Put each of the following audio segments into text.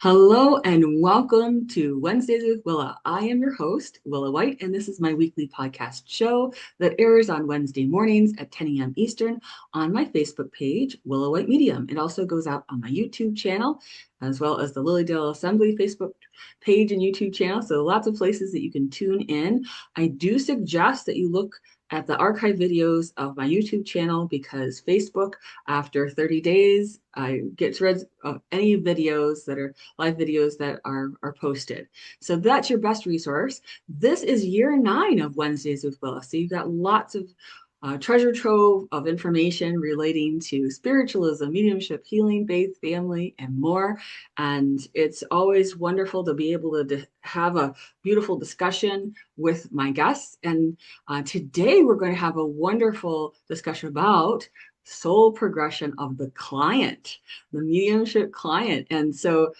Hello and welcome to Wednesdays with Willa. I am your host, Willa White, and this is my weekly podcast show that airs on Wednesday mornings at 10 a.m. Eastern on my Facebook page, Willa White Medium. It also goes out on my YouTube channel, as well as the Lilydale Assembly Facebook page and YouTube channel. So lots of places that you can tune in. I do suggest that you look at the archive videos of my YouTube channel because Facebook, after 30 days, gets rid of any videos that are live videos that are posted. So that's your best resource. This is year 9 of Wednesdays with Willa. So you've got lots of treasure trove of information relating to spiritualism, mediumship, healing, faith, family, and more. And it's always wonderful to be able to have a beautiful discussion with my guests. And today we're going to have a wonderful discussion about soul progression of the client, the mediumship client. And so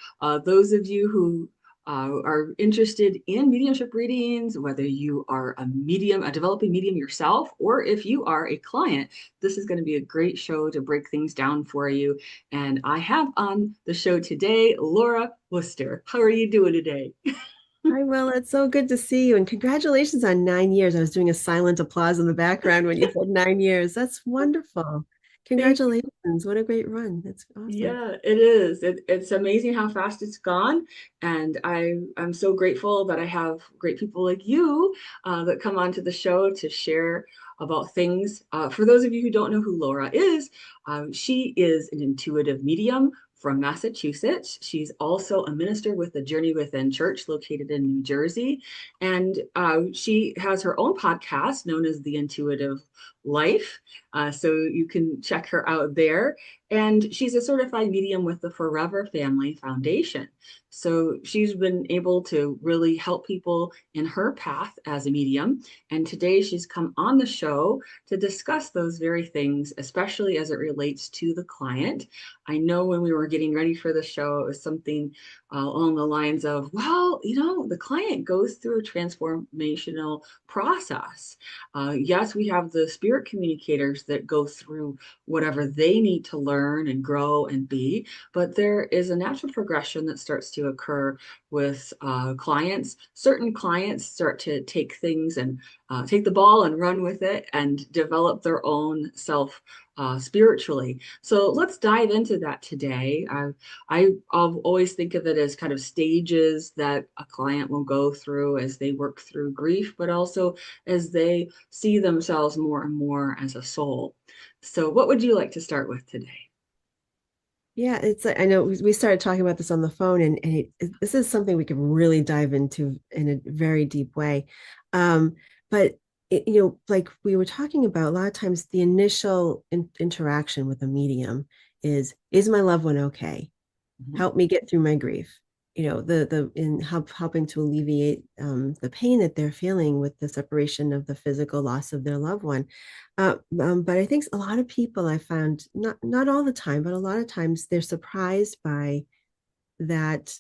those of you who are interested in mediumship readings, whether you are a medium, a developing medium yourself, or if you are a client, this is going to be a great show to break things down for you. And I have on the show today, Laura Wooster. How are you doing today? Hi, Will. It's so good to see you. And congratulations on 9 years. I was doing a silent applause in the background when you said 9 years. That's wonderful. Thank you. Congratulations. What a great run. That's awesome. Yeah, it is. It's amazing how fast it's gone. And I'm so grateful that I have great people like you that come onto the show to share about things. For those of you who don't know who Laura is, she is an intuitive medium from Massachusetts. She's also a minister with the Journey Within Church located in New Jersey. And she has her own podcast known as The Intuitive Life. So you can check her out there. And she's a certified medium with the Forever Family Foundation. So she's been able to really help people in her path as a medium. And today she's come on the show to discuss those very things, especially as it relates to the client. I know when we were getting ready for the show, it was something along the lines of, well, the client goes through a transformational process. Yes, we have the spirit communicators that go through whatever they need to learn and grow and be. But there is a natural progression that starts to occur with clients. Certain clients start to take things and take the ball and run with it and develop their own self spiritually. So let's dive into that today. I'll always think of it as kind of stages that a client will go through as they work through grief, but also as they see themselves more and more as a soul. So, what would you like to start with today? Yeah, it's I know we started talking about this on the phone, and this is something we could really dive into in a very deep way. But like we were talking about, a lot of times the initial interaction with a medium is my loved one okay? Mhm. Help me get through my grief. The in helping to alleviate the pain that they're feeling with the separation of the physical loss of their loved one. But I think a lot of people I found, not all the time, but a lot of times they're surprised by that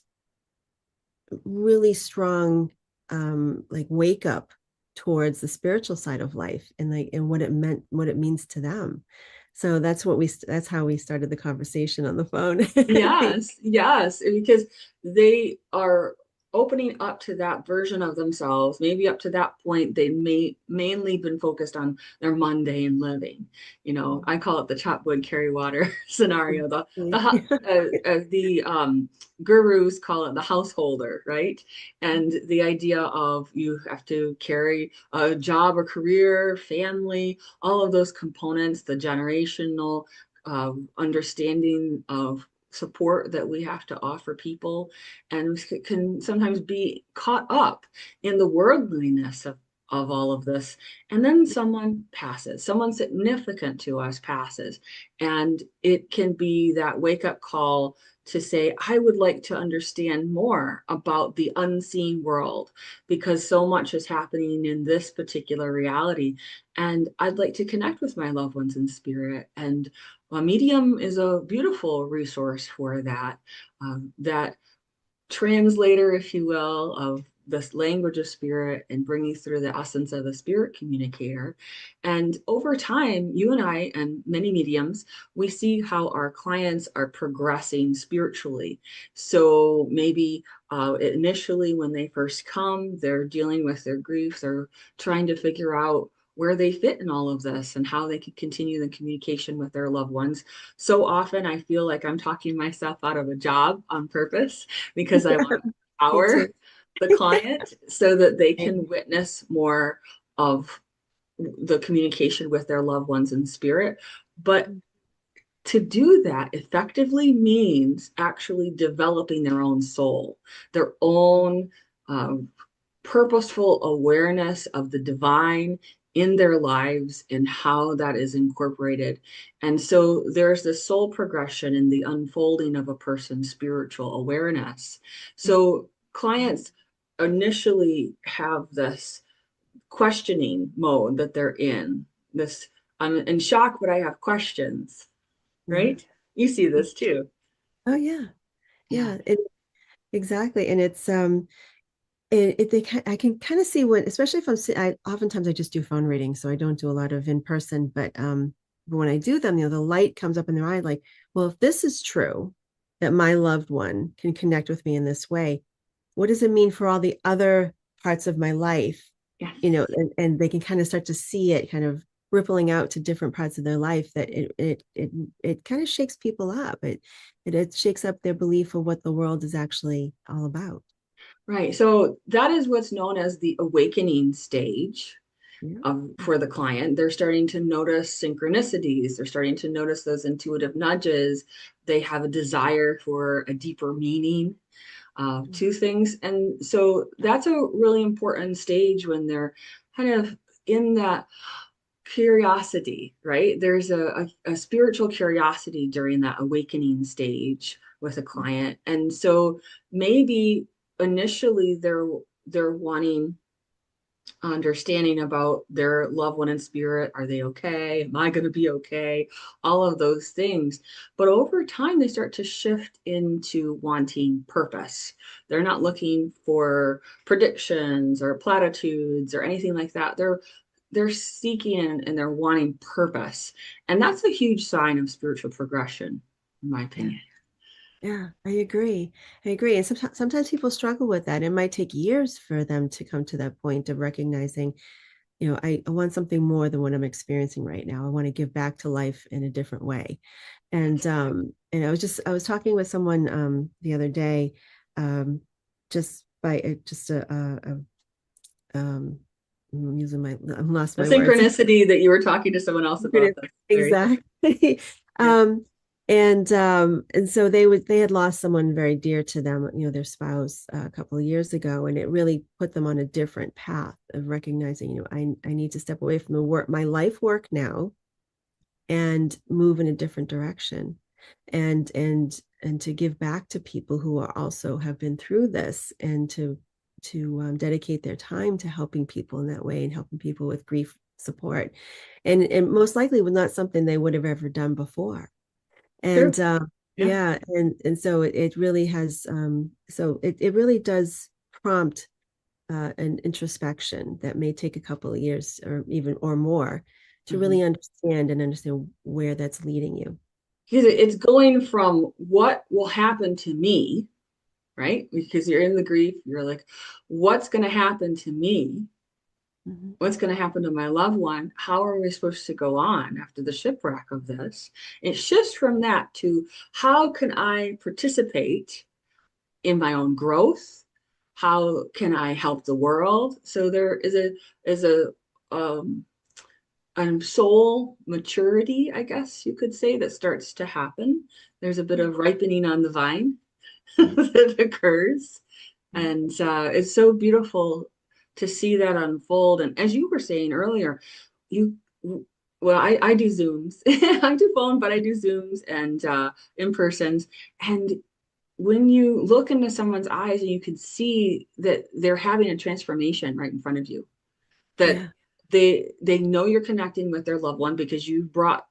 really strong like wake up towards the spiritual side of life and what it means to them. So that's how we started the conversation on the phone. Yes, yes, because they are opening up to that version of themselves. Maybe up to that point, they may mainly been focused on their mundane living. I call it the chop wood, carry water scenario. The gurus call it the householder, right? And the idea of you have to carry a job, a career, family, all of those components, the generational understanding of support that we have to offer people, and can sometimes be caught up in the worldliness of all of this. And then someone passes, someone significant to us passes, and it can be that wake up call to say, I would like to understand more about the unseen world because so much is happening in this particular reality. And I'd like to connect with my loved ones in spirit. And a medium is a beautiful resource for that. That translator, if you will, of this language of spirit and bringing through the essence of a spirit communicator. And over time, you and I and many mediums, we see how our clients are progressing spiritually. So maybe initially, when they first come, they're dealing with their grief, they're trying to figure out where they fit in all of this and how they can continue the communication with their loved ones. So often I feel like I'm talking myself out of a job on purpose because I want to Me too. empower the client so that they can witness more of the communication with their loved ones in spirit. But to do that effectively means actually developing their own soul, their own um, purposeful awareness of the divine in their lives and how that is incorporated. And so there's this soul progression in the unfolding of a person's spiritual awareness. So clients initially have this questioning mode that they're in. This, I'm in shock, but I have questions, Yeah. right? You see this too. Oh yeah. Yeah. Yeah. Exactly. And it's I can kind of see when, especially if I oftentimes I just do phone readings, so I don't do a lot of in person, but when I do them, the light comes up in their eye, like, well, if this is true, that my loved one can connect with me in this way, what does it mean for all the other parts of my life? Yes. And they can kind of start to see it kind of rippling out to different parts of their life, that it kind of shakes people up. It shakes up their belief of what the world is actually all about. Right. So that is what's known as the awakening stage Yeah. for the client. They're starting to notice synchronicities. They're starting to notice those intuitive nudges. They have a desire for a deeper meaning to things. And so that's a really important stage when they're kind of in that curiosity, right? There's a spiritual curiosity during that awakening stage with a client. And so maybe initially they're wanting understanding about their loved one in spirit. Are they okay? Am I going to be okay? All of those things. But over time, they start to shift into wanting purpose. They're not looking for predictions or platitudes or anything like that. They're seeking and they're wanting purpose. And that's a huge sign of spiritual progression, in my Yeah. opinion. Yeah, I agree. I agree. And sometimes people struggle with that. It might take years for them to come to that point of recognizing, I want something more than what I'm experiencing right now. I want to give back to life in a different way. And I was talking with someone the other day, um just by just I'm using my I'm lost The my words. synchronicity that you were talking to someone else about, that's very cool. Exactly. Yeah. um and so they had lost someone very dear to them, their spouse, a couple of years ago, and it really put them on a different path of recognizing, I need to step away from the work, my life work now, and move in a different direction, and to give back to people who are also have been through this, and to dedicate their time to helping people in that way, and helping people with grief support, and most likely was not something they would have ever done before. True. And Yeah. yeah, and so it really has, it really does prompt an introspection that may take a couple of years or even or more to Mhm. really understand where that's leading you. Because it's going from what will happen to me, right? Because you're in the grief, you're like, what's going to happen to me? Mhm. What's going to happen to my loved one? How are we supposed to go on after the shipwreck of this? It shifts from that to how can I participate in my own growth? How can I help the world? So there is a um, soul maturity, I guess you could say, that starts to happen. There's a bit Yeah, of ripening on the vine yeah, that occurs. yeah, And it's so beautiful to see that unfold. And as you were saying earlier, you, well, I do Zooms. I do phone, but I do Zooms and in persons. And when you look into someone's eyes and you can see that they're having a transformation right in front of you, that yeah, they know you're connecting with their loved one because you brought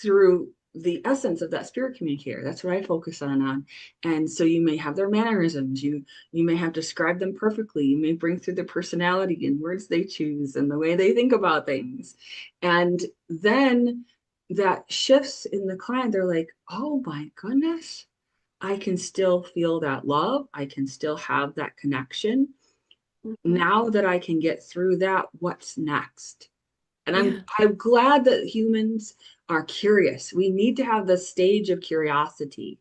through the essence of that spirit communicator. That's what I focus on. And so you may have their mannerisms. You may have described them perfectly. You may bring through the personality and words they choose and the way they think about things. And then that shifts in the client. They're like, oh my goodness, I can still feel that love. I can still have that connection. Mhm. Now that I can get through that, what's next? And Yeah. I'm glad that humans are curious. We need to have the stage of curiosity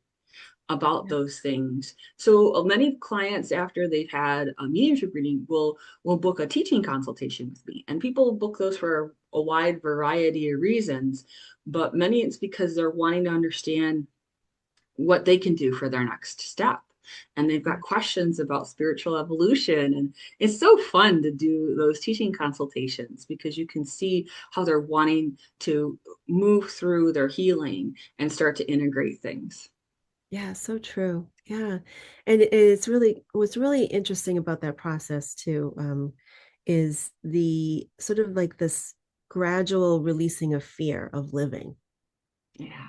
about Yeah. those things. So many clients, after they've had a mediumship reading, will book a teaching consultation with me. And people book those for a wide variety of reasons, but many it's because they're wanting to understand what they can do for their next step. And they've got questions about spiritual evolution. And it's so fun to do those teaching consultations because you can see how they're wanting to move through their healing and start to integrate things. Yeah, so true. Yeah. And it's really what's really interesting about that process too, is the sort of like this gradual releasing of fear of living, Yeah.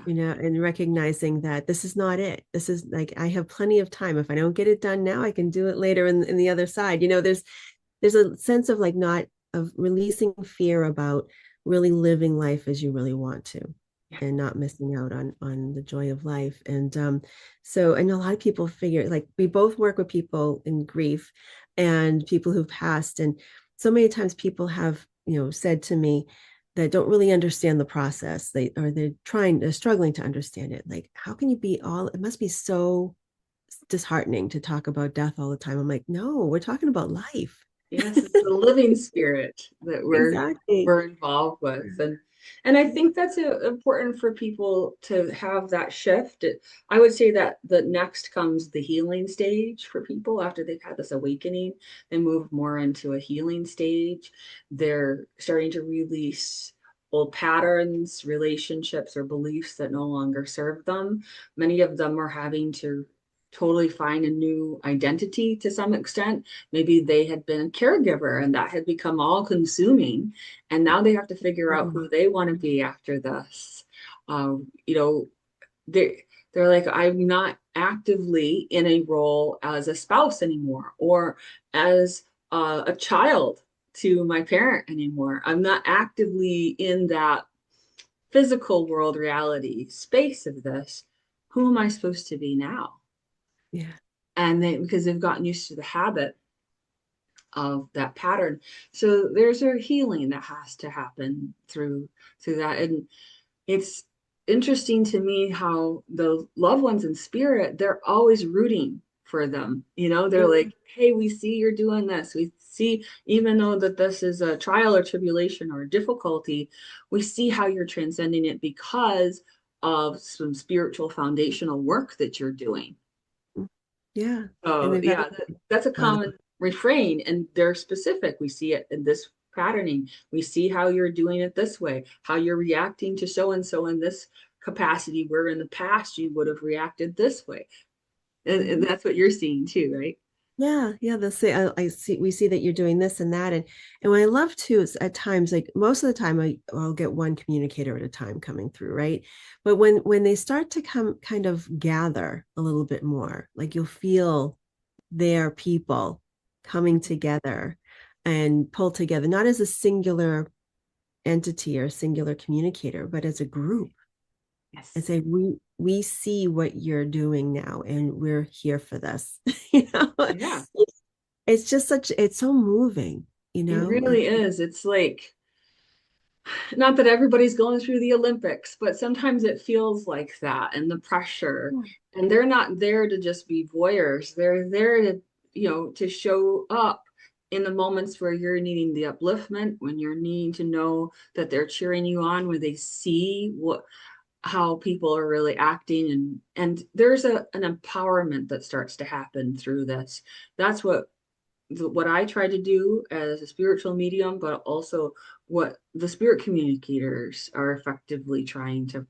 Yeah. and recognizing that this is not it. This is like I have plenty of time. If I don't get it done now, I can do it later in the other side. There's a sense of like not of releasing fear about really living life as you really want to Yeah. and not missing out on the joy of life. And so I know a lot of people figure like we both work with people in grief and people who've passed. And so many times people have, said to me that don't really understand the process. They're struggling to understand it. Like, how can you be all, it must be so disheartening to talk about death all the time. I'm like, no, we're talking about life. Yes, it's the living spirit that Exactly. we're involved with, and I think that's important for people to have that shift. I would say that the next comes the healing stage for people after they've had this awakening. They move more into a healing stage. They're starting to release old patterns, relationships, or beliefs that no longer serve them. Many of them are having to totally find a new identity to some extent. Maybe they had been a caregiver and that had become all consuming. And now they have to figure out Mhm. who they want to be after this. You know, they're like, I'm not actively in a role as a spouse anymore or as a child to my parent anymore. I'm not actively in that physical world reality space of this. Who am I supposed to be now? Yeah. And they because they've gotten used to the habit of that pattern, so there's a healing that has to happen through that. And it's interesting to me how the loved ones in spirit, they're always rooting for them. They're Mhm. like, hey, we see you're doing this. We see, even though that this is a trial or tribulation or difficulty, we see how you're transcending it because of some spiritual foundational work that you're doing. Yeah. And Oh, they've got yeah, that's a uh, common refrain, and they're specific. We see it in this patterning. We see how you're doing it this way, how you're reacting to so and so in this capacity, where in the past you would have reacted this way. And mhm. that's what you're seeing too, right? Yeah, yeah. They'll say, I see, we see that you're doing this and that. And what I love too is at times, like most of the time, I'll get one communicator at a time coming through, right? But when they start to come kind of gather a little bit more, like you'll feel their people coming together and pull together, not as a singular entity or singular communicator, but as a group and Yes. say, we see what you're doing now and we're here for this. Yeah, It's just it's so moving, it It's really is. It's like, not that everybody's going through the Olympics, but sometimes it feels like that and the pressure. And they're not there to just be voyeurs. They're there to show up in the moments where you're needing the upliftment, when you're needing to know that they're cheering you on, where they see how people are really acting, and there's an empowerment that starts to happen through this. That's what I try to do as a spiritual medium, but also what the spirit communicators are effectively trying to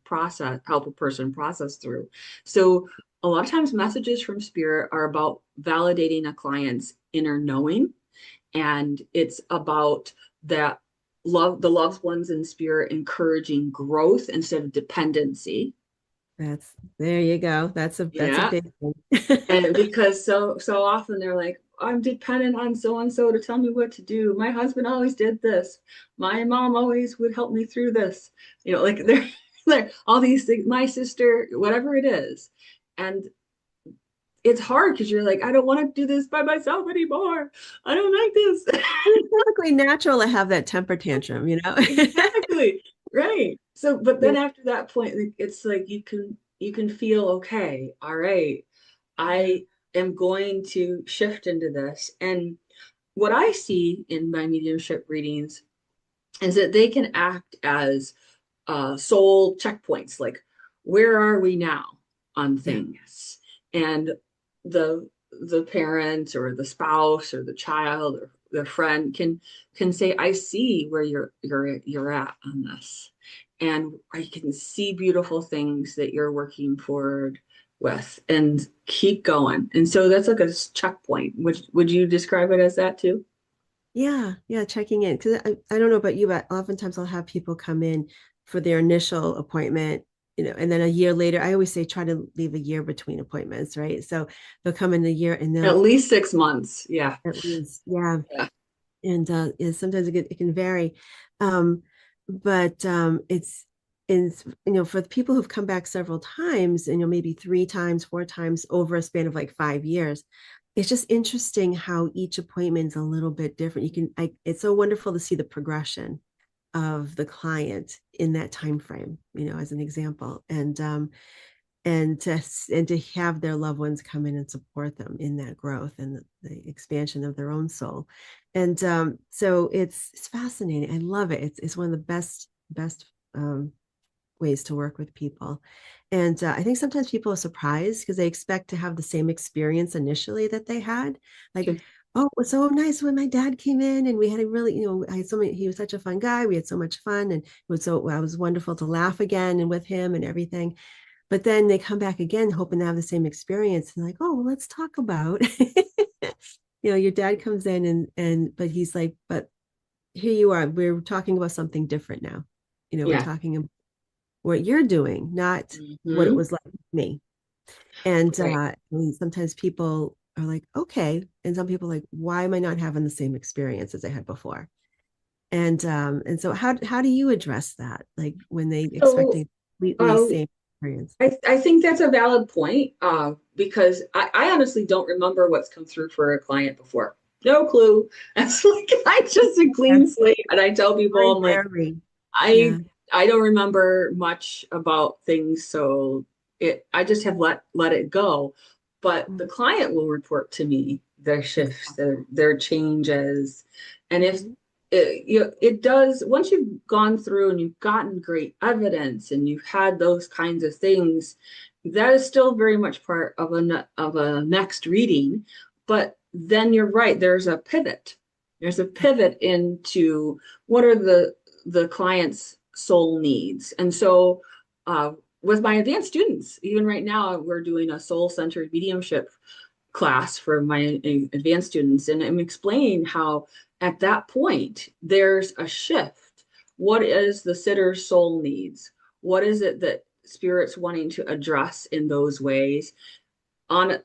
help a person process through. So a lot of times messages from spirit are about validating a client's inner knowing, and it's about that the loved ones in spirit encouraging growth instead of dependency. That's there you go. That's a Yeah. big thing. And because so often they're like, I'm dependent on so and so to tell me what to do. My husband always did this. My mom always would help me through this. Like they're all these things, my sister, whatever it is. And it's hard because you're like, I don't want to do this by myself anymore. I don't like this. It's perfectly natural to have that temper tantrum, you know? Exactly. Right. So, but Yeah. then after that point, like, it's like you can feel okay. All right. Yeah. I am going to shift into this. And what I see in my mediumship readings is that they can act as soul checkpoints, like where are we now on Yeah. things? And the the parent or the spouse or the child or the friend can say, I see where you're at on this. And I can see beautiful things that you're working forward with and keep going. And so that's like a checkpoint. Would you describe it as that too? Yeah, yeah, checking in. Because I don't know about you, but oftentimes I'll have people come in for their initial appointment, and then a year later, I always say try to leave a year between appointments, right? So they'll come in a year and At they'll least 6 months. Yeah. at least, yeah. Yeah. And sometimes it can vary. But for the people who've come back several times, and maybe 3 times, 4 times over a span of like 5 years, it's just interesting how each appointment is a little bit different. It's so wonderful to see the progression of the client in that time frame, as an example. And to have their loved ones come in and support them in that growth and the expansion of their own soul. And so it's fascinating. I love it. It's one of the best ways to work with people. And I think sometimes people are surprised because they expect to have the same experience initially that they had. Like, oh, it was so nice when my dad came in and we had a really, I had so many, he was such a fun guy. We had so much fun, and it was wonderful to laugh again and with him and everything. But then they come back again hoping to have the same experience, and like, oh, well, let's talk about your dad comes in, but he's like, but here you are, we're talking about something different now. We're Yeah. talking about what you're doing, not what it Hmm. was like with me. And Right. sometimes people are like, okay, and some people are like, why am I not having the same experience as I had before? And so how do you address that, like when they So expecting completely uh, same experience? I think that's a valid point because I honestly don't remember what's come through for a client before. No clue. It's like I just a clean Yes, slate, and I tell people, very I'm like, very. I Yeah. I don't remember much about things, so I just have let it go. But the client will report to me their shifts, their changes, and if Mhm. it does, once you've gone through and you've gotten great evidence and you've had those kinds of things, that is still very much part of a next reading. But then you're right, there's a pivot. There's a pivot into what are the client's soul needs. And so with my advanced students, even right now, we're doing a soul-centered mediumship class for my advanced students, and I'm explaining how at that point there's a shift. What is the sitter's soul needs? What is it that spirit's wanting to address in those ways? On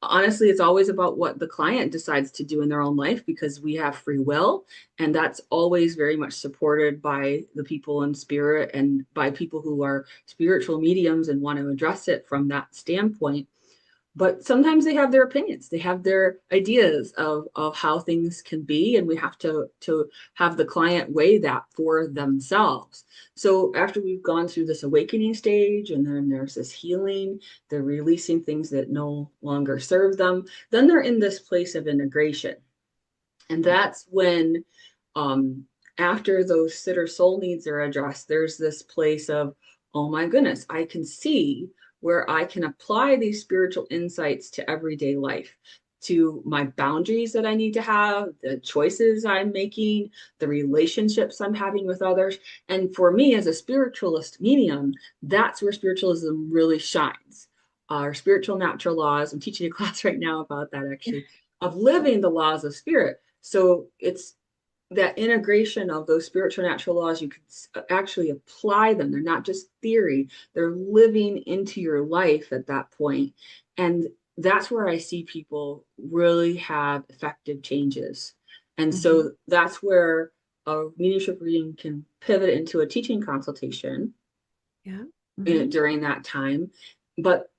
Honestly, it's always about what the client decides to do in their own life because we have free will, and that's always very much supported by the people in spirit and by people who are spiritual mediums and want to address it from that standpoint. But sometimes they have their opinions, they have their ideas of how things can be, and we have to have the client weigh that for themselves. So after we've gone through this awakening stage and then there's this healing, they're releasing things that no longer serve them, then they're in this place of integration. And that's when um after those sitter soul needs are addressed, there's this place of, oh my goodness, I can see where I can apply these spiritual insights to everyday life, to my boundaries that I need to have, the choices I'm making, the relationships I'm having with others. And for me, as a spiritualist medium, that's where spiritualism really shines. Our spiritual natural laws, I'm teaching a class right now about that actually, of living the laws of spirit. So it's that integration of those spiritual natural laws, you can actually apply them. They're not just theory, they're living into your life at that point. And that's where I see people really have effective changes. And Mhm. so that's where a mediumship reading can pivot into a teaching consultation Yeah. Hmm. during that time. But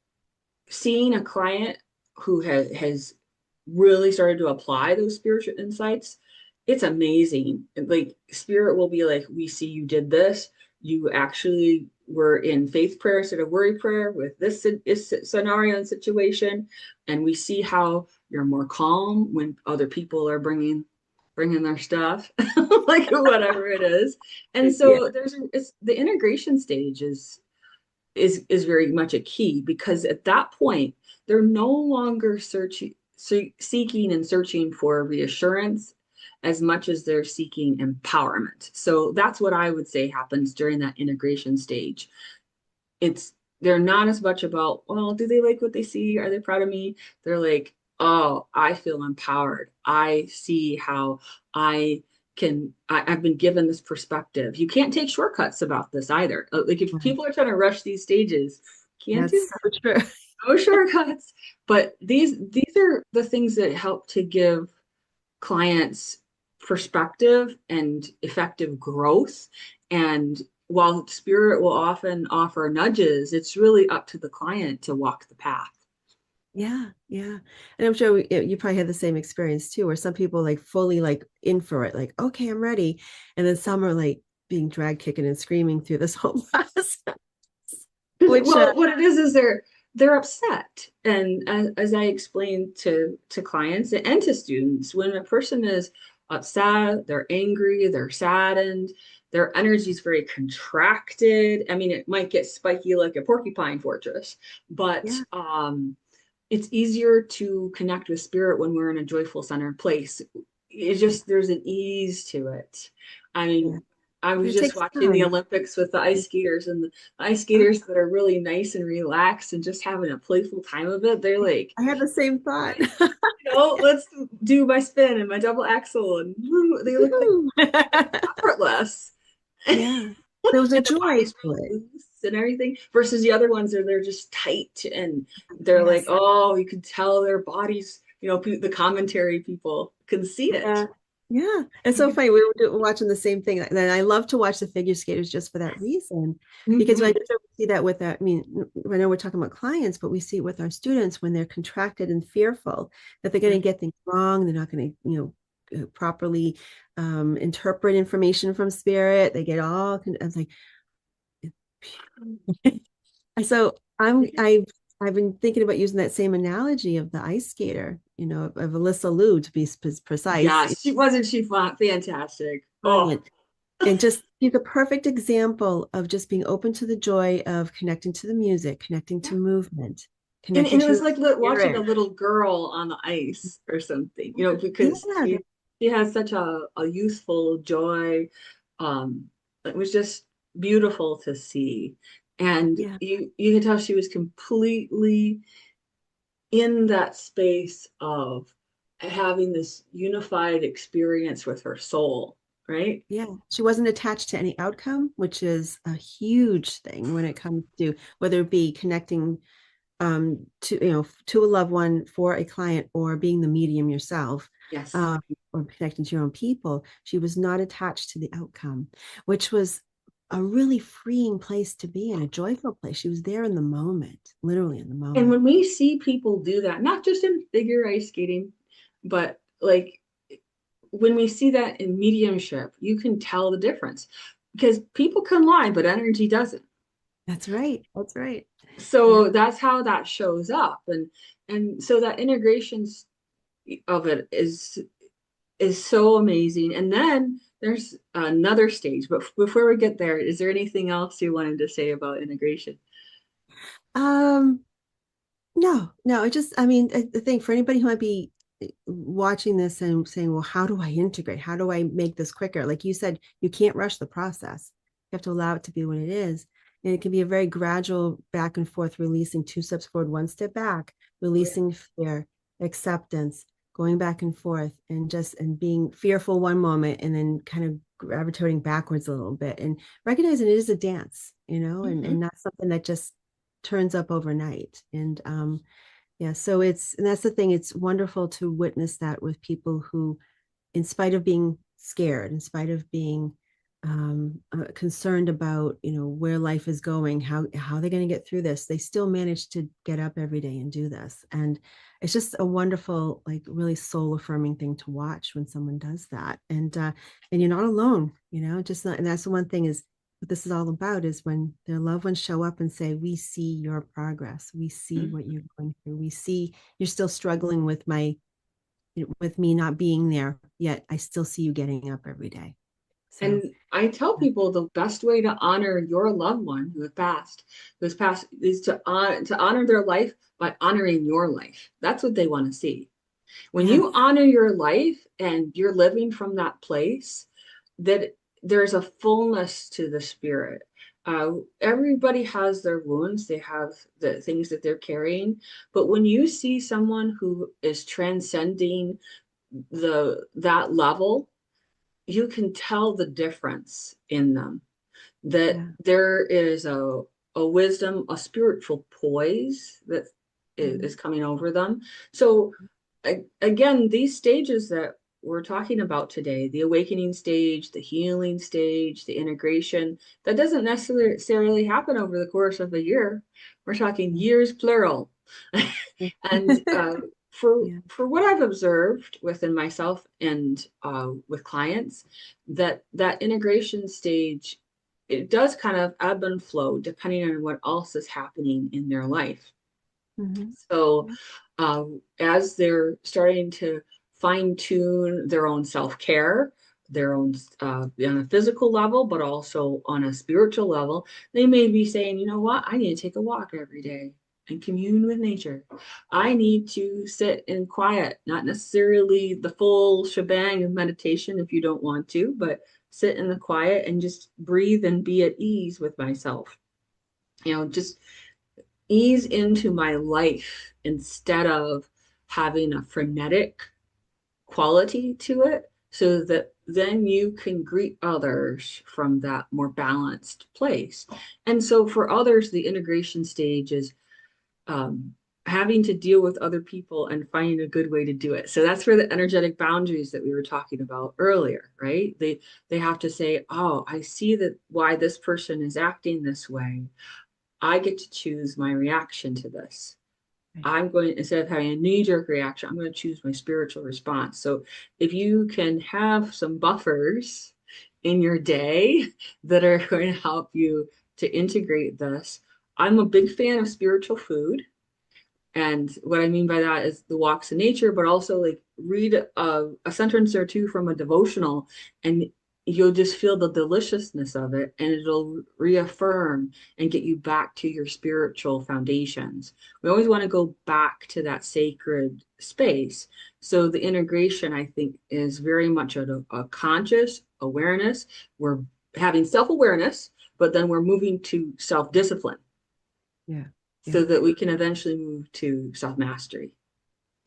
seeing a client who has really started to apply those spiritual insights, it's amazing. Like spirit will be like, we see you did this. You actually were in faith prayer instead of worry prayer with this scenario and situation, and we see how you're more calm when other people are bringing their stuff, like whatever it is. And Yeah. so it's the integration stage is very much a key because at that point they're no longer seeking and searching for reassurance as much as they're seeking empowerment. So that's what I would say happens during that integration stage. It's they're not as much about, well, do they like what they see, are they proud of me? They're like, oh, I feel empowered, I see how I I've been given this perspective. You can't take shortcuts about this either. Like if Right. people are trying to rush these stages, can't do That's so true. no shortcuts. But these are the things that help to give clients perspective and effective growth. And while spirit will often offer nudges, it's really up to the client to walk the path. Yeah, yeah. And I'm sure you probably had the same experience too, where some people like fully like in for it, like, okay, I'm ready. And then some are like being dragged kicking and screaming through this whole process, which Well, what it is they're upset. And as I explain to clients and to students, when a person is upset, they're angry, they're saddened, their energy is very contracted. I mean, it might get spiky like a porcupine fortress, but yeah, it's easier to connect with spirit when we're in a joyful centered place. It's yeah, just there's an ease to it. I yeah. mean, I And was it just takes watching the time. Olympics with the ice skaters, and the ice Oh, skaters that are really nice and relaxed and just having a playful time of it. They're like, I had the same thought. let's do my spin and my double axel, and woo, they look like Woohoo. effortless. Yeah. There was a And the joy body's to really it. loose and everything versus the other ones are they're just tight and they're like, Yes. oh, you can tell their bodies, the commentary people can see it. Yeah. Yeah. It's You so can funny. see We it. were watching the same thing. And I love to watch the figure skaters just for that reason. Because I Mhm. just see that with that. I mean, I know we're talking about clients, but we see it with our students when they're contracted and fearful that they're going to get things wrong. They're not going to, properly interpret information from spirit. They get all, I was like, so I've been thinking about using that same analogy of the ice skater, of Alyssa Liu to be precise. Yes, she wasn't fantastic. Oh, Brilliant. And just she's a perfect example of just being open to the joy of connecting to the music, connecting yeah. to movement, And, connecting and it to was your like watching a spirit. little girl on the ice or something, because Yeah, she has such a youthful joy. Um, it was just beautiful to see. And yeah, you could tell she was completely in that space of having this unified experience with her soul, right? yeah. She wasn't attached to any outcome, which is a huge thing when it comes to whether it be connecting to a loved one for a client or being the medium yourself, Yes. um, or connecting to your own people. She was not attached to the outcome, which was a really freeing place to be in, a joyful place. She was there in the moment, literally in the And moment. when we see people do that, not just in figure ice skating, but like when we see that in mediumship, you can tell the difference because people can lie, but energy doesn't. That's right. That's right. Yeah. So that's how that shows up. And so that integration of it is so amazing. And then there's another stage. But before we get there, is there anything else you wanted to say about integration? Um, no, no, I mean, I think for anybody who might be watching this and saying, well, how do I integrate? How do I make this quicker? Like you said, you can't rush the process. You have to allow it to be what it is. And it can be a very gradual back and forth, releasing two steps forward, one step back, Oh, yeah. releasing fear, acceptance, going back and forth and just and being fearful one moment and then kind of gravitating backwards a little bit and recognizing it is a dance, and Mhm. not something that just turns up overnight. And yeah, so and that's the thing, it's wonderful to witness that with people who, in spite of being scared, in spite of being concerned about where life is going, how they're going to get through this, they still manage to get up every day and do this. And it's just a wonderful, like really soul affirming thing to watch when someone does that. And you're not alone, just not. And that's the one thing is what this is all about, is when their loved ones show up and say, we see your progress, we see what you're going through, we see you're still struggling with me not being there, yet I still see you getting up every day. So, And I tell people the best way to honor your loved one who has passed, is to honor their life by honoring your life. That's what they want to see. When yes, you honor your life and you're living from that place, that there's a fullness to the spirit. Everybody has their wounds, they have the things that they're carrying. But when you see someone who is transcending that level, you can tell the difference in them, that yeah, there is a wisdom, a spiritual poise that mhm, is coming over them. So again, these stages that we're talking about today, the awakening stage, the healing stage, the integration, that doesn't necessarily happen over the course of a year. We're talking years plural. And yeah, for what I've observed within myself and with clients, that integration stage, it does kind of ebb and flow depending on what else is happening in their life. mhm, So, as they're starting to fine tune their own self care, their own on a physical level, but also on a spiritual level, they may be saying, you know what, I need to take a walk every day and commune with nature. I need to sit in quiet, not necessarily the full shebang of meditation if you don't want to, but sit in the quiet and just breathe and be at ease with myself. Just ease into my life instead of having a frenetic quality to it, so that then you can greet others from that more balanced place. And so for others, the integration stage is um, having to deal with other people and finding a good way to do it. So that's where the energetic boundaries that we were talking about earlier, right? They have to say, oh, I see that why this person is acting this way. I get to choose my reaction to this. right, I'm going, instead of having a knee-jerk reaction, I'm going to choose my spiritual response. So if you can have some buffers in your day that are going to help you to integrate this. I'm a big fan of spiritual food. And what I mean by that is the walks in nature, but also like read a sentence or two from a devotional, and you'll just feel the deliciousness of it, and it'll reaffirm and get you back to your spiritual foundations. We always want to go back to that sacred space. So the integration, I think, is very much a conscious awareness. We're having self-awareness, but then we're moving to self-discipline yeah, yeah, so that we can eventually move to self mastery.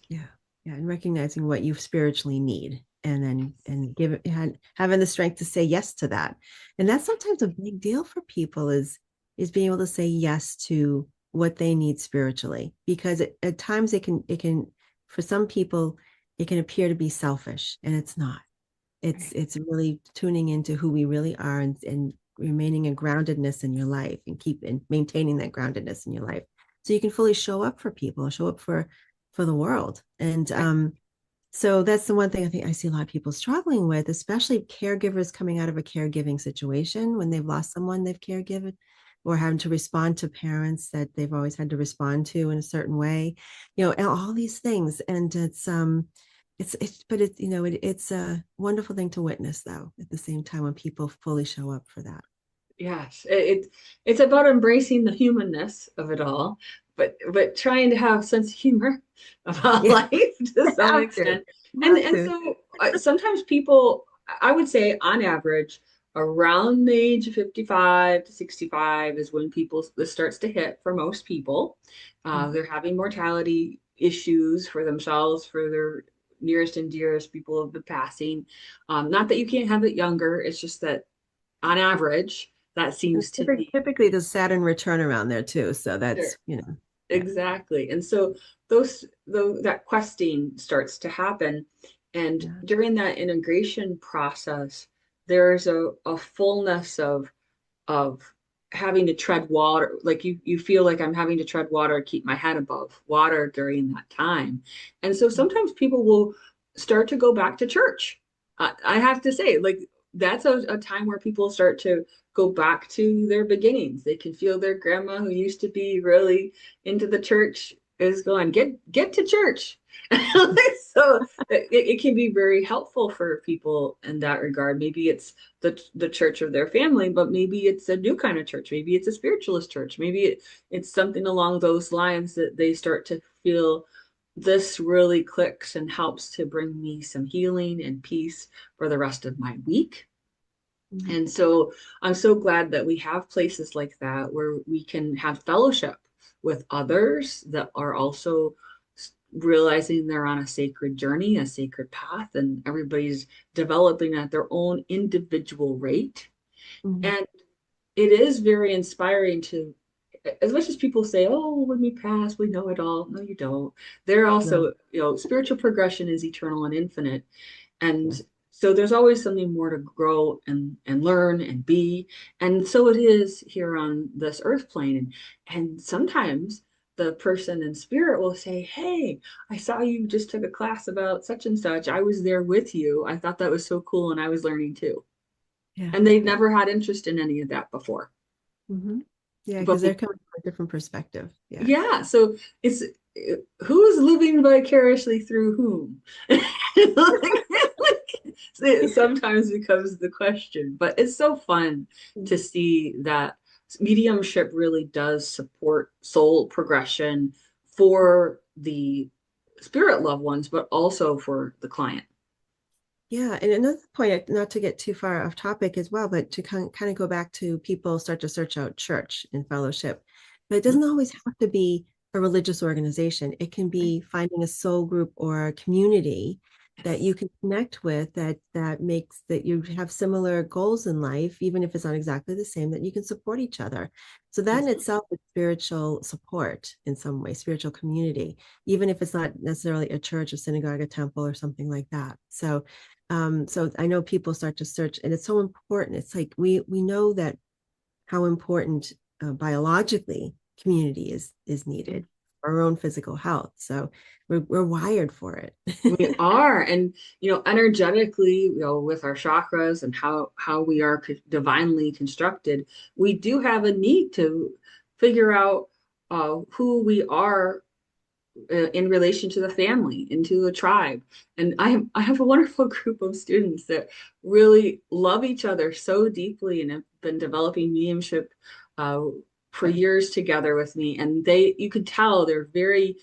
yeah, yeah, and recognizing what you spiritually need, and then and having the strength to say yes to that. And that's sometimes a big deal for people, is being able to say yes to what they need spiritually, because at times it can for some people it can appear to be selfish, and it's not. It's really tuning into who we really are, and remaining in groundedness in your life, and keep and maintaining that groundedness in your life, so you can fully show up for people, show up for the world. And so that's the one thing I think I see a lot of people struggling with, especially caregivers coming out of a caregiving situation when they've lost someone they've caregiven, or having to respond to parents that they've always had to respond to in a certain way, and all these things. And but it's a wonderful thing to witness, though, at the same time, when people fully show up for that. Yes, it's about embracing the humanness of it all, but trying to have sense of humor about Yeah, life to some have to, extent. And have and to. so sometimes people, I would say on average, around the age of 55 to 65 is when people this starts to hit for most people. Mhm. They're having mortality issues for themselves, for their nearest and dearest people have been passing. Not that you can't have it younger, it's just that on average, that And seems to be typically there's Saturn return around there too. So there. that's, you know, yeah. Exactly. And so though that questing starts to happen. And Yeah. during that integration process, there's a fullness of having to tread water. Like you feel like I'm having to tread water to keep my head above water during that time. And so sometimes people will start to go back to church. I have to say, like that's a time where people start to go back to their beginnings. They can feel their grandma who used to be really into the church is going, get to church. So it can be very helpful for people in that regard. Maybe it's the church of their family, but maybe it's a new kind of church. Maybe it's a spiritualist church. Maybe it's something along those lines that they start to feel this really clicks and helps to bring me some healing and peace for the rest of my week. Mhm. And so I'm so glad that we have places like that where we can have fellowship with others that are also realizing they're on a sacred journey, a sacred path, and everybody's developing at their own individual rate. Mhm. And it is very inspiring to, as much as people say, oh, when we pass, we know it all. No, you don't. They're No. also, spiritual progression is eternal and infinite. Yeah. And so there's always something more to grow and learn and be. And so it is here on this earth plane. And sometimes the person in spirit will say, hey, I saw you just took a class about such and such. I was there with you. I thought that was so cool and I was learning too. Yeah. And they've Yeah. never had interest in any of that before. Hmm. Yeah, But because they're coming from a different perspective. Yeah. yeah, so it's who's living vicariously through whom? It sometimes becomes the question, but it's so fun to see that mediumship really does support soul progression for the spirit loved ones, but also for the client. Yeah, and another point, not to get too far off topic as well, but to kind of go back to people start to search out church and fellowship. But it doesn't always have to be a religious organization. It can be finding a soul group or a community that Yes. you can connect with that makes that you have similar goals in life, even if it's not exactly the same, that you can support each other. So that in Mhm. itself is spiritual support in some way, spiritual community, even if it's not necessarily a church, a synagogue, a temple, or something like that. So I know people start to search, and it's so important. It's like we know that how important biologically community is needed for our own physical health. So we're wired for it. We are, and energetically, with our chakras and how we are divinely constructed, we do have a need to figure out who we are in relation to the family, into a tribe. And I have a wonderful group of students that really love each other so deeply and have been developing mediumship uh, for years together with me. And you could tell they're very,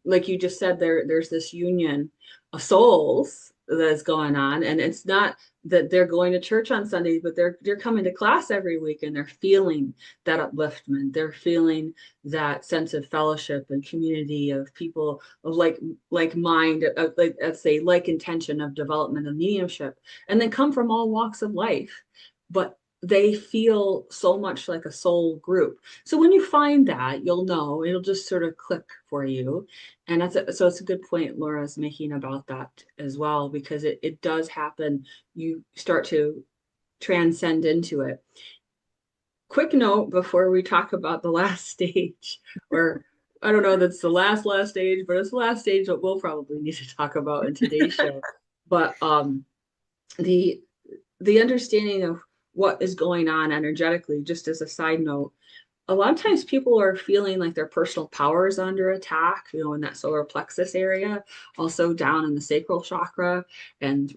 like you just said, there's this union of souls that's going on, and it's not that they're going to church on Sundays, but they're coming to class every week and they're feeling that upliftment. They're feeling that sense of fellowship and community of people of like mind, like let's say like intention of development of mediumship, and they come from all walks of life, but they feel so much like a soul group. So when you find that, you'll know it'll just sort of click for you. And so it's a good point Laura's making about that as well, because it does happen. You start to transcend into it. Quick note before we talk about the last stage, or I don't know that's the last stage, but it's the last stage that we'll probably need to talk about in today's show. But the the understanding of what is going on energetically, just as a side note, a lot of times people are feeling like their personal power is under attack, in that solar plexus area, also down in the sacral chakra and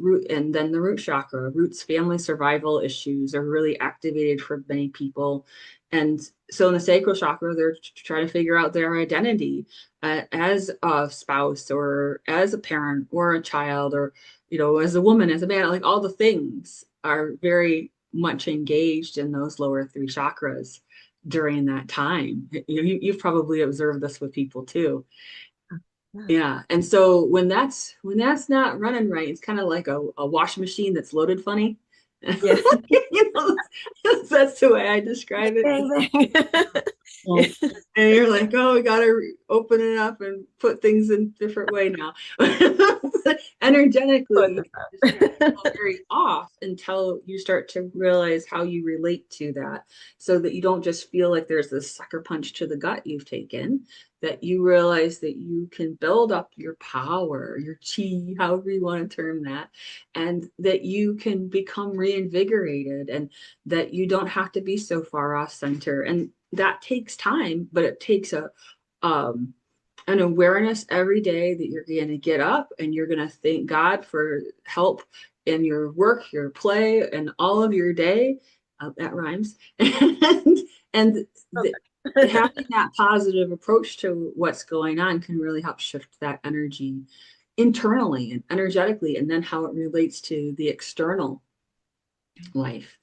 then the root chakra. Root's family survival issues are really activated for many people. And so in the sacral chakra, they're trying to figure out their identity as a spouse or as a parent or a child or, as a woman, as a man, like all the things are very much engaged in those lower three chakras during that time. You've probably observed this with people too. Yeah. Yeah. And so when that's not running right, it's kind of like a washing machine that's loaded funny. Yeah. You know, that's the way I describe it. Bang, bang. Well, and you're like, oh, we gotta open it up and put things in a different way now. Energetically, you can just kind of feel very off until you start to realize how you relate to that, so that you don't just feel like there's this sucker punch to the gut you've taken, that you realize that you can build up your power, your chi, however you want to term that, and that you can become reinvigorated, and that you don't have to be so far off center. And that takes time, but it takes um, an awareness every day that you're going to get up and you're going to thank God for help in your work, your play, and all of your day. That rhymes. And the, having that positive approach to what's going on can really help shift that energy internally and energetically, and then how it relates to the external life.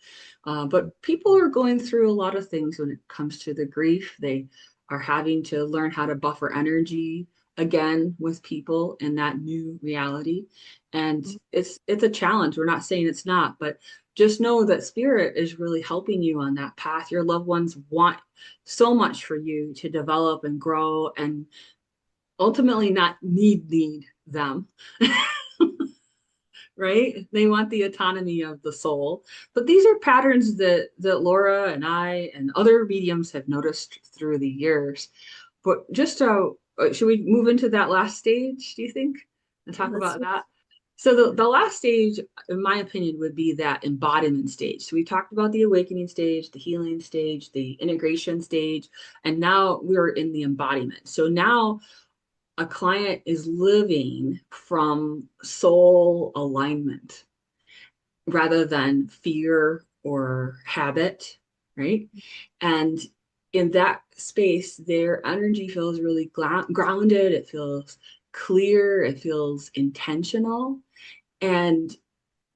But people are going through a lot of things when it comes to the grief. They are having to learn how to buffer energy again with people in that new reality. And it's a challenge. We're not saying it's not, but just know that spirit is really helping you on that path. Your loved ones want so much for you to develop and grow and ultimately not need them. Right? They want the autonomy of the soul. But these are patterns that Laura and I and other mediums have noticed through the years. But just should we move into that last stage, do you think? And Yeah, talk let's about do that? So the last stage, in my opinion, would be that embodiment stage. So we talked about the awakening stage, the healing stage, the integration stage, and now we're in the embodiment. So now a client is living from soul alignment rather than fear or habit, right? And in that space, their energy feels really grounded, it feels clear, it feels intentional. And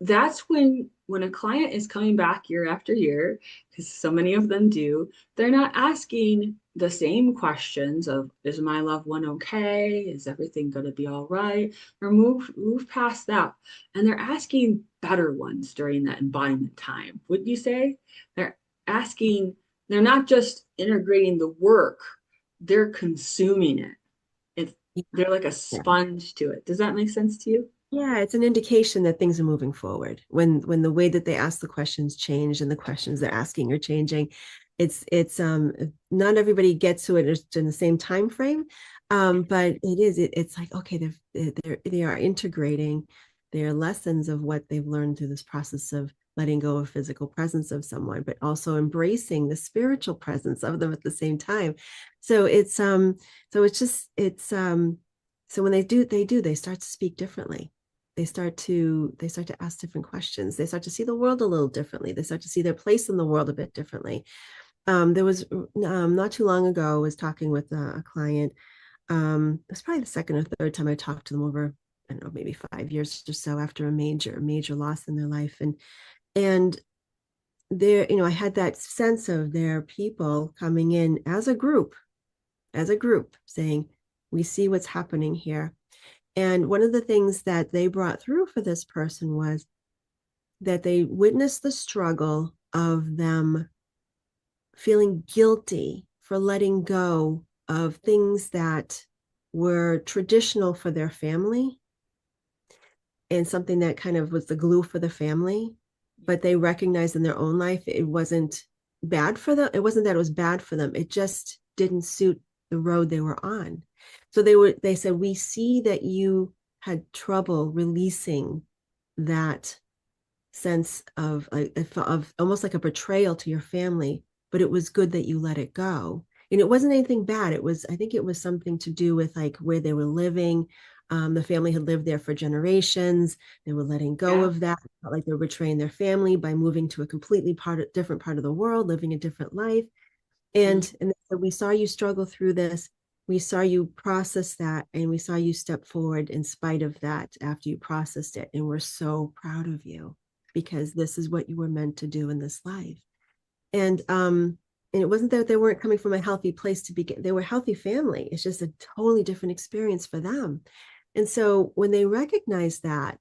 that's when a client is coming back year after year, because so many of them do, they're not asking the same questions of, is my loved one okay, is everything going to be all right, or move past that, and they're asking better ones during that embodiment time, would you say? They're asking, they're not just integrating the work, they're consuming it. It's, it. they're like a Yeah. sponge to it. Does that make sense to you? Yeah, it's an indication that things are moving forward. When the way that they ask the questions change and the questions they're asking are changing, it's not everybody gets to it in the same time frame. But it's like, okay, they are integrating their lessons of what they've learned through this process of letting go of physical presence of someone, but also embracing the spiritual presence of them at the same time. So it's so when they start to speak differently. They start to ask different questions. They start to see the world a little differently. They start to see their place in the world a bit differently. There was not too long ago, I was talking with a client. It was probably the second or third time I talked to them over, I don't know, maybe 5 years or so after a major loss in their life. And there, I had that sense of their people coming in as a group saying, we see what's happening here. And one of the things that they brought through for this person was that they witnessed the struggle of them feeling guilty for letting go of things that were traditional for their family and something that kind of was the glue for the family. But they recognized in their own life it wasn't bad for them. It wasn't that it was bad for them. It just didn't suit the road they were on. So they said, we see that you had trouble releasing that sense of almost like a betrayal to your family, but it was good that you let it go. And it wasn't anything bad. I think it was something to do with like where they were living. The family had lived there for generations. They were letting go Yeah. of that. Felt like they were betraying their family by moving to a completely different part of the world, living a different life. Mhm. And so we saw you struggle through this. We saw you process that, and we saw you step forward in spite of that after you processed it. And we're so proud of you because this is what you were meant to do in this life. And And it wasn't that they weren't coming from a healthy place to begin. They were a healthy family. It's just a totally different experience for them. And so when they recognized that,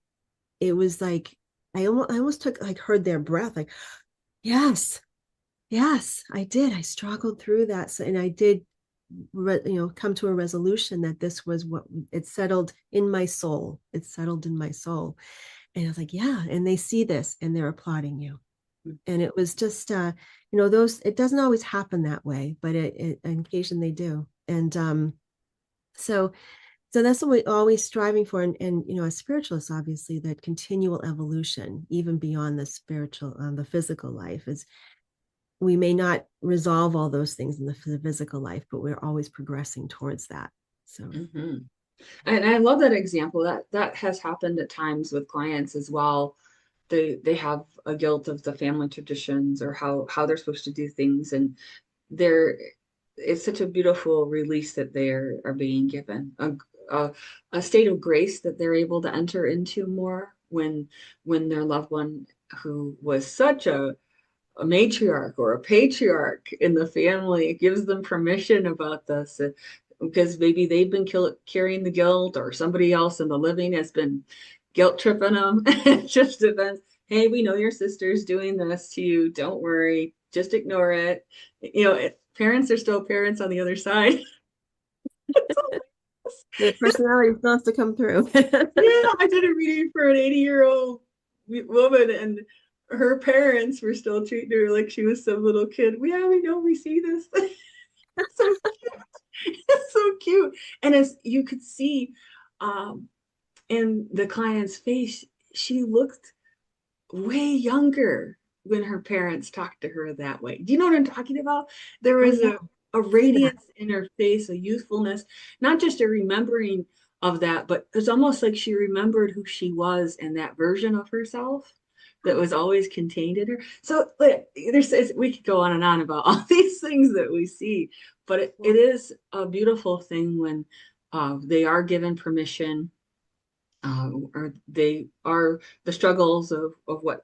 it was like I almost took like heard their breath, like, yes, yes, I did. I struggled through that. So, and I did come to a resolution that this was what it settled in my soul. It settled in my soul. And I was like, yeah. And they see this and they're applauding you. And it was just those, it doesn't always happen that way, but it on occasion they do. And so that's what we're always striving for. And as spiritualists, obviously, that continual evolution, even beyond the spiritual, the physical life, is we may not resolve all those things in the physical life, but we're always progressing towards that. So Mhm. And I love that example. That has happened at times with clients as well. They have a guilt of the family traditions or how they're supposed to do things, and they're it's such a beautiful release that they are being given a a state of grace that they're able to enter into more when their loved one who was such a matriarch or a patriarch in the family gives them permission about this because maybe they've been carrying the guilt or somebody else in the living has been guilt tripping them. It just depends. Hey, we know your sister's doing this to you. Don't worry. Just ignore it. Parents are still parents on the other side. the personality still has to come through. Yeah, I did a reading for an 80-year-old woman, and her parents were still treating her like she was some little kid. Yeah, we know, we see this. So it's so cute. And as you could see um, in the client's face, she looked way younger when her parents talked to her that way. Do you know what I'm talking about? There Oh was yeah, a see that. radiance in her face, a youthfulness, not just a remembering of that, but it's almost like she remembered who she was and that version of herself that was always contained in her. So like, we could go on and on about all these things that we see, but it is a beautiful thing when they are given permission, or they are the struggles of what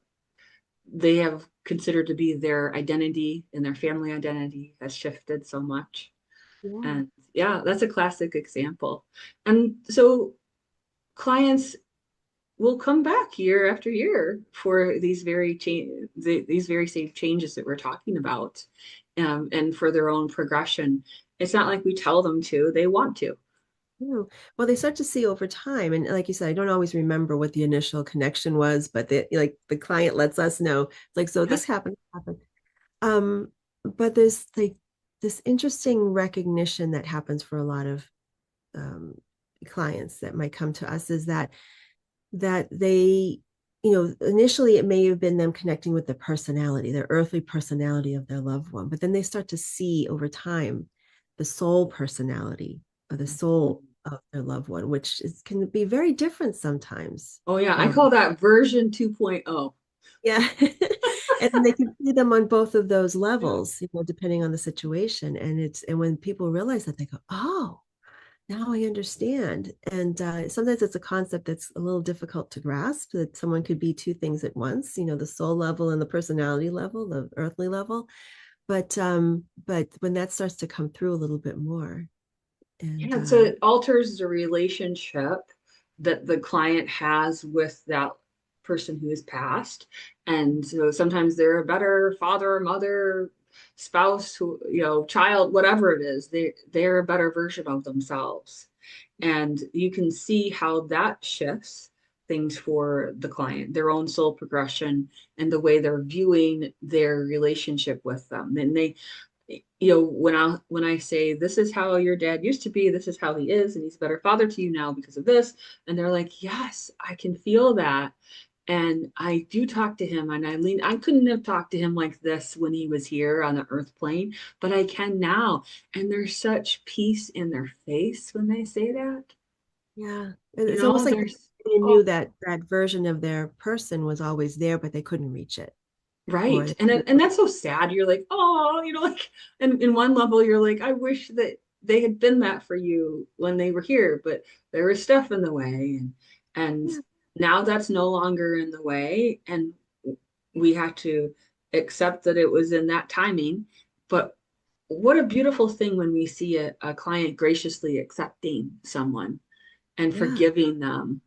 they have considered to be their identity and their family identity has shifted so much. Yeah. And yeah, that's a classic example. And so clients will come back year after year for these very same changes that we're talking about, and for their own progression. It's not like we tell them to; they want to. Yeah. Well, they start to see over time, and like you said, I don't always remember what the initial connection was, but the client lets us know. It's like, so this happened. Um, but there's like this interesting recognition that happens for a lot of um, clients that might come to us is that they, initially it may have been them connecting with the personality, their earthly personality of their loved one, but then they start to see over time the soul personality or the soul of their loved one, which can be very different sometimes. Oh yeah, I call that version 2.0. Yeah. And then they can see them on both of those levels, depending on the situation. And when people realize that, they go, oh, now I understand. And sometimes it's a concept that's a little difficult to grasp, that someone could be two things at once, the soul level and the personality level, the earthly level. But when that starts to come through a little bit more, and Yeah, so it alters the relationship that the client has with that person who has passed. And so sometimes they're a better father, mother, spouse, child, whatever it is, they're a better version of themselves. And you can see how that shifts things for the client, their own soul progression and the way they're viewing their relationship with them. And when I say this is how your dad used to be, this is how he is, and he's a better father to you now because of this, and they're like, yes, I can feel that. And I do talk to him, and I couldn't have talked to him like this when he was here on the earth plane, but I can now. And there's such peace in their face when they say that. yeah, it's almost like There's, they oh, knew that version of their person was always there, but they couldn't reach it. Or right. And that's so sad. You're like, oh, like, and in one level, you're like, I wish that they had been that for you when they were here, but there was stuff in the way. And yeah, now that's no longer in the way. And we have to accept that it was in that timing, But what a beautiful thing when we see a client graciously accepting someone and Yeah. forgiving them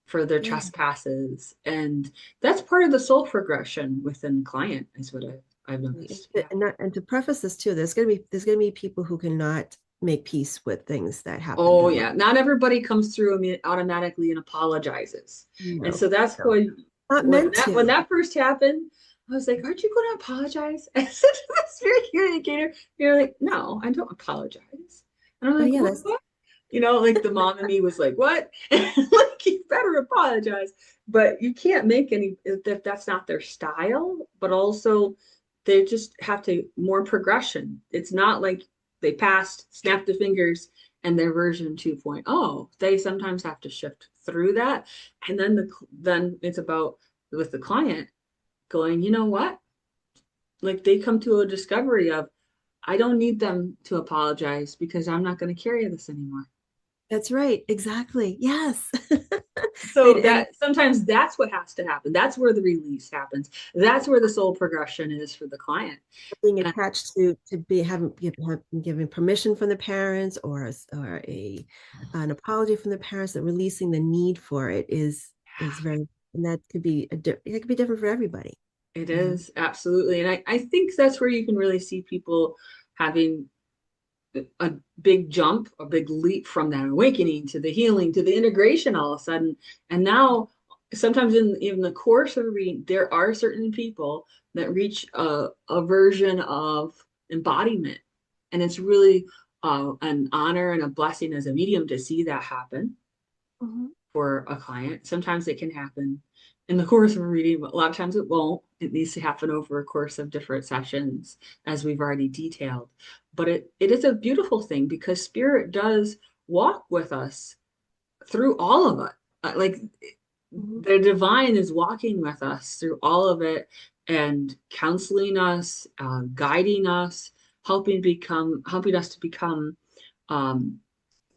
for their Yeah. trespasses. And that's part of the soul progression within the client, is what I've noticed. Yeah. And to preface this too, there's gonna be people who cannot make peace with things that happened Oh in life. yeah. Not everybody comes through automatically and apologizes. And No, so that's no, why not when meant when to. that first happened, I was like, aren't you going to apologize? I said to the spirit communicator, you're like, no, I don't apologize. And I'm Oh like, yeah, what? that's You know, like the mom in me was like, what? Like, you better apologize. But you can't make any, if that's not their style, but also they just have to more progression. It's not like they passed, snapped the fingers, and their version 2.0. They sometimes have to shift through that. And then it's about with the client going, you know what? Like they come to a discovery of, I don't need them to apologize because I'm not going to carry this anymore. that's right. Exactly. Yes. So And that sometimes that's what has to happen. That's where the release happens. That's where the soul progression is for the client. being And attached to be having giving permission from the parents or a an apology from the parents, that releasing the need for it is very, and that could be it could be different for everybody. it You know. is absolutely. And I think that's where you can really see people having a big jump, a big leap from that awakening to the healing to the integration all of a sudden. And now, sometimes in the course of a reading, there are certain people that reach a version of embodiment. And it's really an honor and a blessing as a medium to see that happen Mhm. for a client. Sometimes it can happen in the course of a reading, but a lot of times it won't. It needs to happen over a course of different sessions, as we've already detailed. But it is a beautiful thing because spirit does walk with us through all of it. Like Mhm. the divine is walking with us through all of it and counseling us, guiding us, helping us to become um,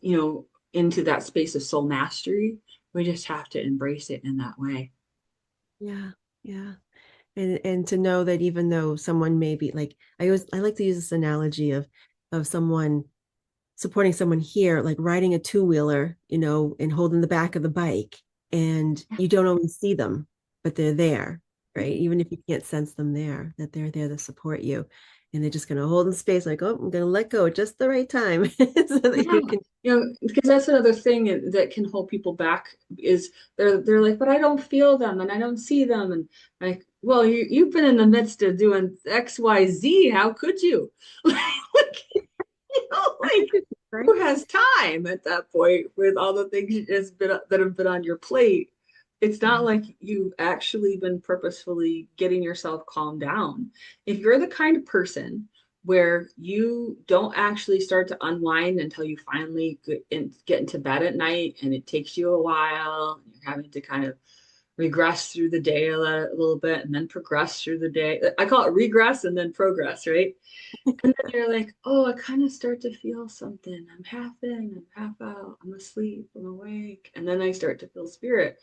you know, into that space of soul mastery. We just have to embrace it in that way. Yeah, yeah. And to know that even though someone may be like, I like to use this analogy of someone supporting someone here, like riding a two-wheeler, and holding the back of the bike, and you don't always see them, but they're there, right? Even if you can't sense them there, that they're there to support you. And they're just going to hold in space, like, oh, I'm going to let go at just the right time so that Yeah, you can. because that's another thing that can hold people back is they're like, but I don't feel them and I don't see them and like, well, you've been in the midst of doing XYZ. How could you? Like Right? who has time at that point with all the things that have been on your plate? It's not Yeah. like you've actually been purposefully getting yourself calmed down. If you're the kind of person where you don't actually start to unwind until you finally get into bed at night and it takes you a while, you're having to kind of regress through the day a little bit and then progress through the day. I call it regress and then progress, right? And then you're like, oh, I kind of start to feel something. I'm half in, I'm half out, I'm asleep, I'm awake. And then I start to feel spirit.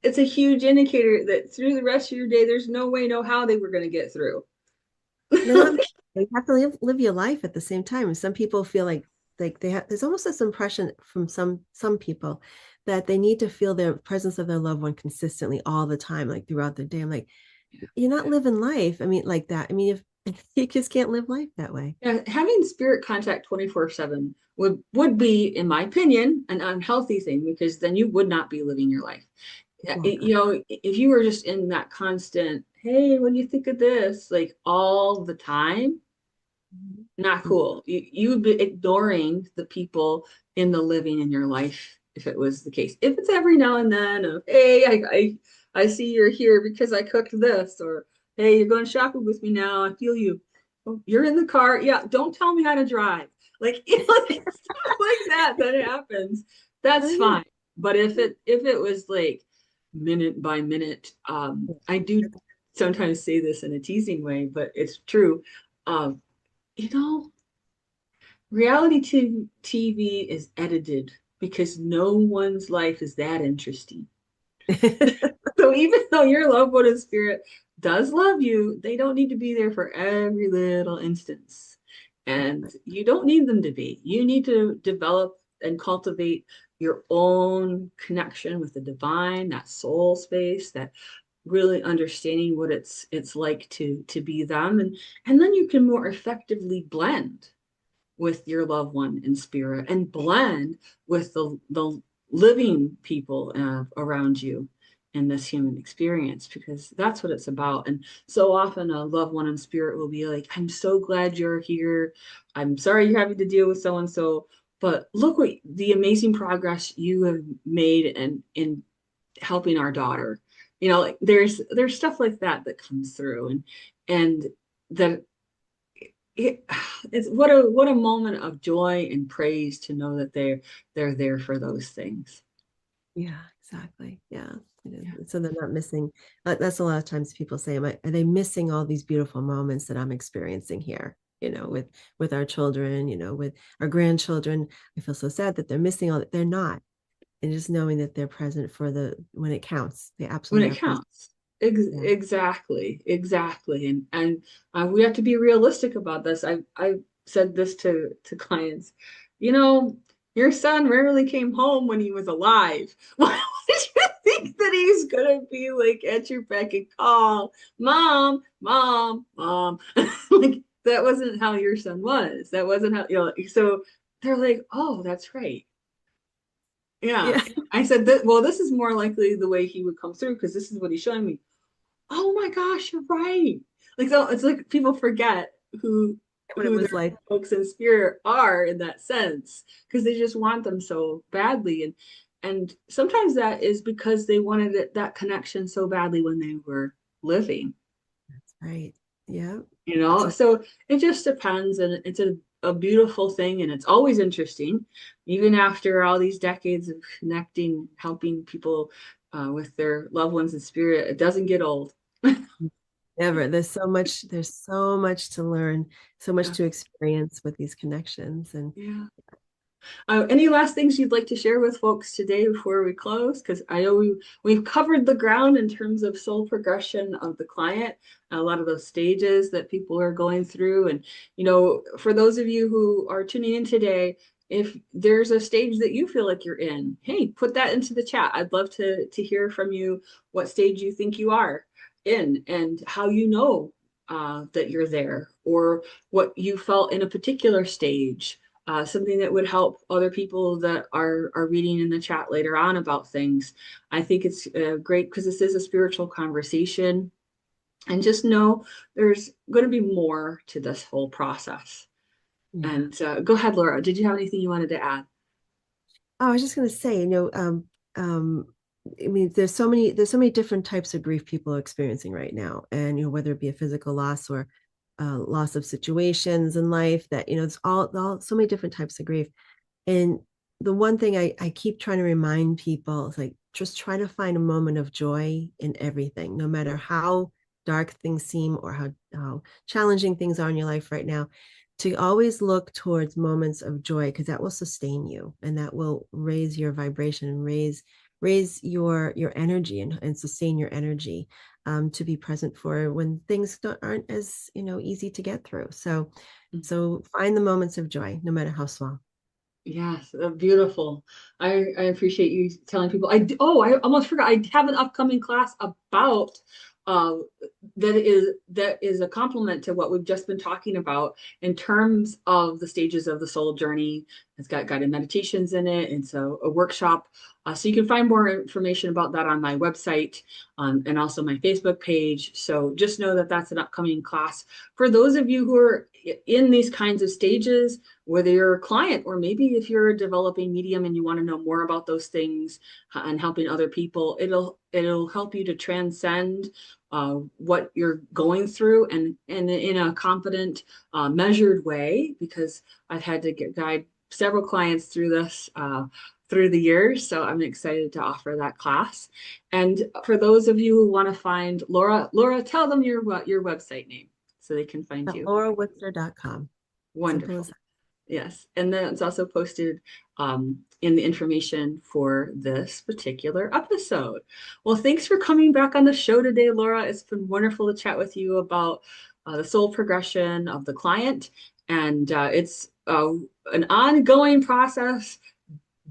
It's a huge indicator that through the rest of your day, there's no way, no how they were going to get through. No, you have to live your life at the same time. Some people feel like they have, there's almost this impression from some people that they need to feel the presence of their loved one consistently all the time, like throughout the day. I'm like, you're not living life. I mean, like that. I mean, if you just can't live life that way. Yeah, having spirit contact 24/7 would be, in my opinion, an unhealthy thing because then you would not be living your life. Well, If you were just in that constant, hey, what do you think of this? Like all the time, not cool. You would be ignoring the people in the living in your life if it was the case. If it's every now and then of, hey, I see you're here because I cooked this, or hey, you're going shopping with me now. I feel you. Oh, you're in the car. Yeah, don't tell me how to drive. Like, like stuff like that happens. oh That's yeah. fine. But if it was like minute by minute, I do sometimes say this in a teasing way, but it's true. Um, you know, reality TV is edited because no one's life is that interesting. So even though your loved one is spirit, does love you, they don't need to be there for every little instance. And you don't need them to be. You need to develop and cultivate your own connection with the divine, that soul space, that really understanding what it's like to be them. And then you can more effectively blend with your loved one in spirit and blend with the living people around you in this human experience, because that's what it's about. And so often a loved one in spirit will be like, I'm so glad you're here. I'm sorry you're having to deal with so and so, but look what the amazing progress you have made in helping our daughter. You know, like there's stuff like that that comes through, and that it, it's what a moment of joy and praise to know that they're there for those things. Yeah, exactly. Yeah. Yeah. So they're not missing. That's a lot of times people say, are they missing all these beautiful moments that I'm experiencing here? With our children, with our grandchildren. I feel so sad that they're missing all that. They're not. And just knowing that they're present for when it counts. They When absolutely it are present. counts. Yeah. Exactly. And we have to be realistic about this. I said this to clients. You know, your son rarely came home when he was alive. Why would you think that he's gonna be like at your beck and call, mom, mom, mom? Like that wasn't how your son was. That wasn't how, so they're like, oh, that's right. Yeah. Yeah. I said that, well, this is more likely the way he would come through because this is what he's showing me. Oh my gosh, you're right. Like so it's like people forget who What it who was their like. folks in spirit are in that sense because they just want them so badly. And sometimes that is because they wanted that connection so badly when they were living. That's right. Yeah. You know, So so it just depends, and it's a beautiful thing, and it's always interesting even after all these decades of connecting, helping people with their loved ones in spirit. It doesn't get old. never. There's so much to learn, so much Yeah. to experience with these connections. And Yeah. Any last things you'd like to share with folks today before we close? Because I know we've covered the ground in terms of soul progression of the client, a lot of those stages that people are going through. And, for those of you who are tuning in today, if there's a stage that you feel like you're in, hey, put that into the chat. I'd love to hear from you what stage you think you are in and how you know that you're there, or what you felt in a particular stage, something that would help other people that are reading in the chat later on about things. I think it's great because this is a spiritual conversation, and just know there's going to be more to this whole process. yeah. And go ahead, Laura. Did you have anything you wanted to add? Oh, I was just going to say, um, I mean, there's so many different types of grief people are experiencing right now, and whether it be a physical loss or loss of situations in life, that it's all so many different types of grief. And the one thing I keep trying to remind people is like, just try to find a moment of joy in everything, no matter how dark things seem or how challenging things are in your life right now, to always look towards moments of joy, because that will sustain you and that will raise your vibration and raise your energy, and sustain your energy, to be present for when things aren't as easy to get through. So find the moments of joy, no matter how small. Yes, beautiful. I appreciate you telling people. I almost forgot. I have an upcoming class about uh, that is a complement to what we've just been talking about in terms of the stages of the soul journey. It's got guided meditations in it. It's a workshop. So you can find more information about that on my website, and also my Facebook page. So just know that that's an upcoming class for those of you who are in these kinds of stages, whether you're a client or maybe if you're a developing medium and you want to know more about those things and helping other people. It'll help you to transcend what you're going through, and in a confident, measured way, because I've had to guide several clients through this through the years. So I'm excited to offer that class. And for those of you who want to find Laura, tell them your website name so they can find At you. laurawooster.com. Simple as Wonderful. that. Yes, and then it's also posted in the information for this particular episode. Well, thanks for coming back on the show today, Laura. It's been wonderful to chat with you about the soul progression of the client, and it's an ongoing process.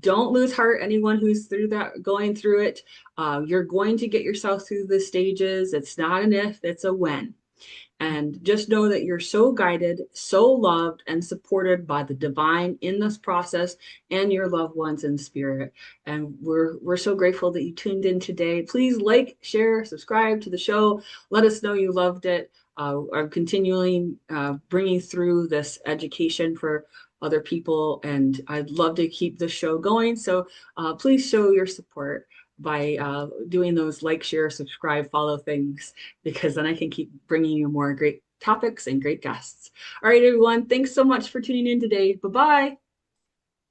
Don't lose heart, anyone who's through that, going through it. You're going to get yourself through the stages. It's not an if, it's a when. And just know that you're so guided, so loved, and supported by the divine in this process and your loved ones in spirit. And we're so grateful that you tuned in today. Please like, share, subscribe to the show. Let us know you loved it. I'm continually bringing through this education for other people, and I'd love to keep the show going. So please show your support by doing those like, share, subscribe, follow things, because then I can keep bringing you more great topics and great guests. All right, everyone. Thanks so much for tuning in today. Bye bye.